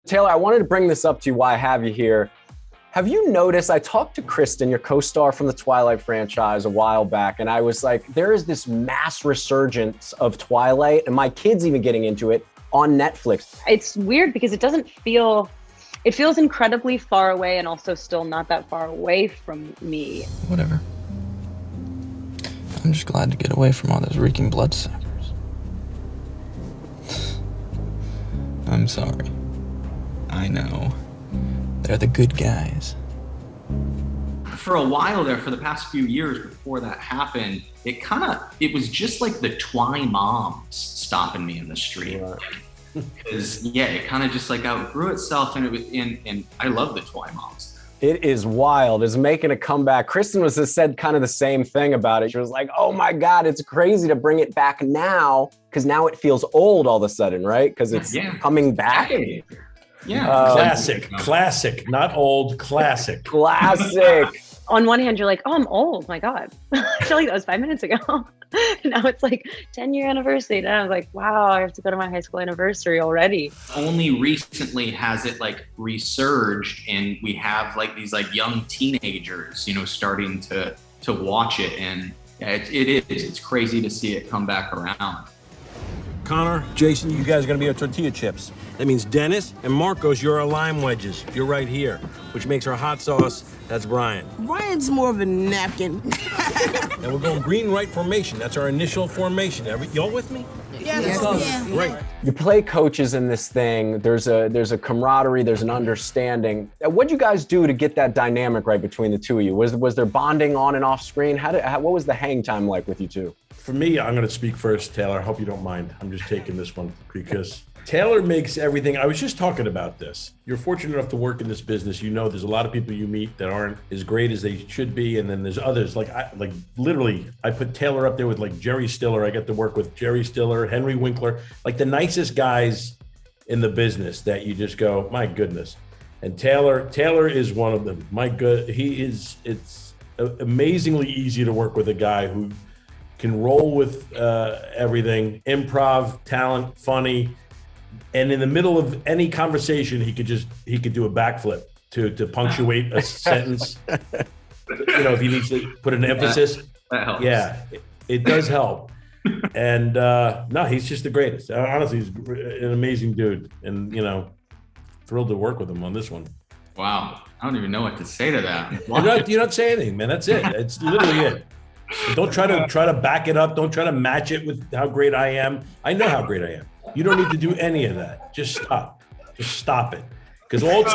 Taylor, I wanted to bring this up to you while I have you here. Have you noticed, I talked to Kristen, your co-star from the Twilight franchise a while back, and I was like, there is this mass resurgence of Twilight, and my kid's even getting into it on Netflix. It's weird because it feels incredibly far away and also still not that far away from me. Whatever. I'm just glad to get away from all those reeking bloodsuckers. I'm sorry. I know. They're the good guys. For a while there, for the past few years before that happened, it was just like the Twi moms stopping me in the street. Because it kind of just like outgrew itself, and I love the Twi moms. It is wild. It's making a comeback. Kristen said kind of the same thing about it. She was like, oh my God, it's crazy to bring it back now, because now it feels old all of a sudden, right? Because it's coming back. Yeah. Classic, not old, classic. Classic. On one hand, you're like, oh, I'm old. My God. I feel like that was 5 minutes ago. Now it's like 10-year anniversary. And I was like, wow, I have to go to my high school anniversary already. Only recently has it like resurged, and we have like these like young teenagers, starting to watch it. And it's crazy to see it come back around. Connor, Jason, you guys are gonna be our tortilla chips. That means Dennis and Marcos, you're our lime wedges. You're right here, which makes our hot sauce. That's Brian. Brian's more of a napkin. And we're going green right formation. That's our initial formation. Y'all with me? Yeah. Great. You play coaches in this thing. There's a camaraderie. There's an understanding. What'd you guys do to get that dynamic right between the two of you? Was there bonding on and off screen? What was the hang time like with you two? For me, I'm going to speak first, Taylor. I hope you don't mind. I'm just taking this one because Taylor makes everything. I was just talking about this. You're fortunate enough to work in this business. There's a lot of people you meet that aren't as great as they should be, and then there's others. Literally, I put Taylor up there with like Jerry Stiller. I get to work with Jerry Stiller, Henry Winkler, like the nicest guys in the business that you just go, my goodness. And Taylor is one of them. My good, it's amazingly easy to work with a guy who can roll with everything, improv, talent, funny. And in the middle of any conversation, he could do a backflip to punctuate a sentence. If he needs to put an emphasis. That helps. Yeah, it does help. And no, he's just the greatest. Honestly, he's an amazing dude. And, thrilled to work with him on this one. Wow. I don't even know what to say to that. You don't say anything, man. That's it. It's literally it. Don't try to back it up. Don't try to match it with how great I am. I know how great I am. You don't need to do any of that. Just stop. Just stop it. Because all it's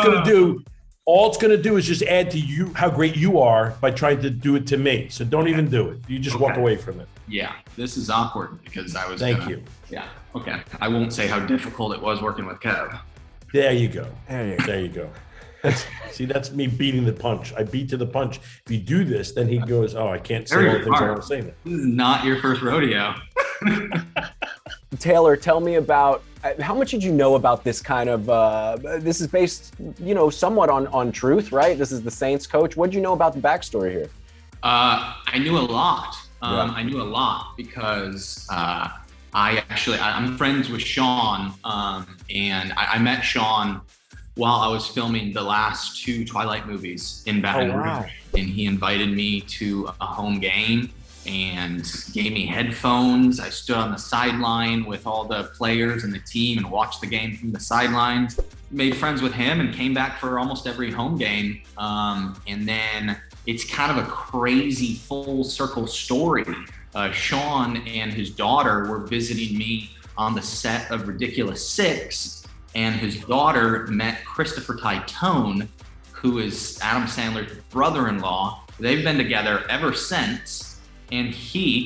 gonna do is just add to you how great you are by trying to do it to me. So don't even do it. You just walk away from it. Yeah, this is awkward because I was. Thank you. Yeah. Okay. I won't say how difficult it was working with Kev. There you go. There you go. That's me beating the punch. I beat to the punch. If you do this, then he goes, oh, I can't say all the things I want to say. This is not your first rodeo. Taylor, tell me about, how much did you know about this kind of, this is based, somewhat on truth, right? This is the Saints coach. What did you know about the backstory here? I knew a lot. I knew a lot because I'm friends with Sean, and I met Sean while I was filming the last 2 Twilight movies in Baton Rouge. And he invited me to a home game and gave me headphones. I stood on the sideline with all the players and the team and watched the game from the sidelines. Made friends with him and came back for almost every home game. And then it's kind of a crazy full circle story. Sean and his daughter were visiting me on the set of Ridiculous 6, and his daughter met Christopher Titone, who is Adam Sandler's brother-in-law. They've been together ever since. And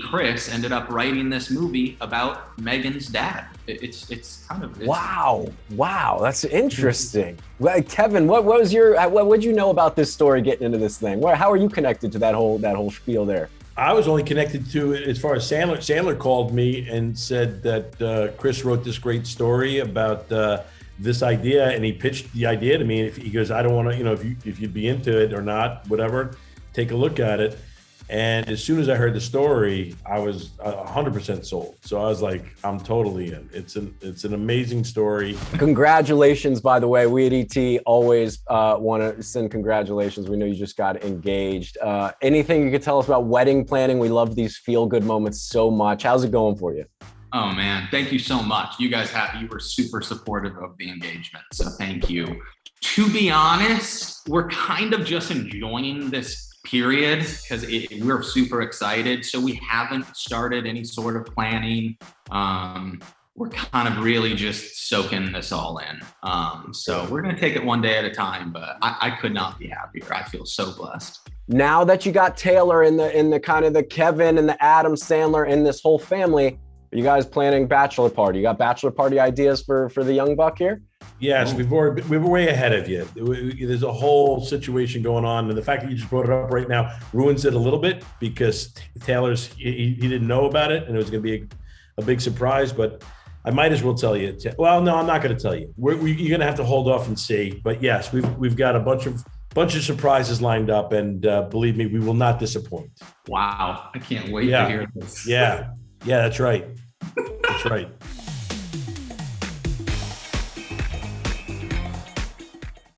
Chris, ended up writing this movie about Megan's dad. It's kind of wow, that's interesting. Well, Kevin, what'd you know about this story getting into this thing? How are you connected to that whole spiel there? I was only connected to it as far as Sandler. Sandler called me and said that Chris wrote this great story about this idea, and he pitched the idea to me. And he goes, I don't want to, if you'd be into it or not, whatever, take a look at it. And as soon as I heard the story, I was 100% sold. So I was like, I'm totally in. It's an amazing story. Congratulations, by the way. We at ET always want to send congratulations. We know you just got engaged. Anything you could tell us about wedding planning? We love these feel-good moments so much. How's it going for you? Oh man, thank you so much. You were super supportive of the engagement, so thank you. To be honest, we're kind of just enjoying this period because we're super excited. So we haven't started any sort of planning. We're kind of really just soaking this all in. So we're gonna take it one day at a time, but I could not be happier. I feel so blessed. Now that you got Taylor in the kind of the Kevin and the Adam Sandler and this whole family, are you guys planning bachelor party? You got bachelor party ideas for the young buck here? Yes, we were way ahead of you. There's a whole situation going on, and the fact that you just brought it up right now ruins it a little bit because Taylor's he didn't know about it, and it was going to be a big surprise. But I might as well tell you. Well, no, I'm not going to tell you. You're going to have to hold off and see. But yes, we've got a bunch of surprises lined up, and believe me, we will not disappoint. Wow, I can't wait to hear this. Yeah, that's right. That's right.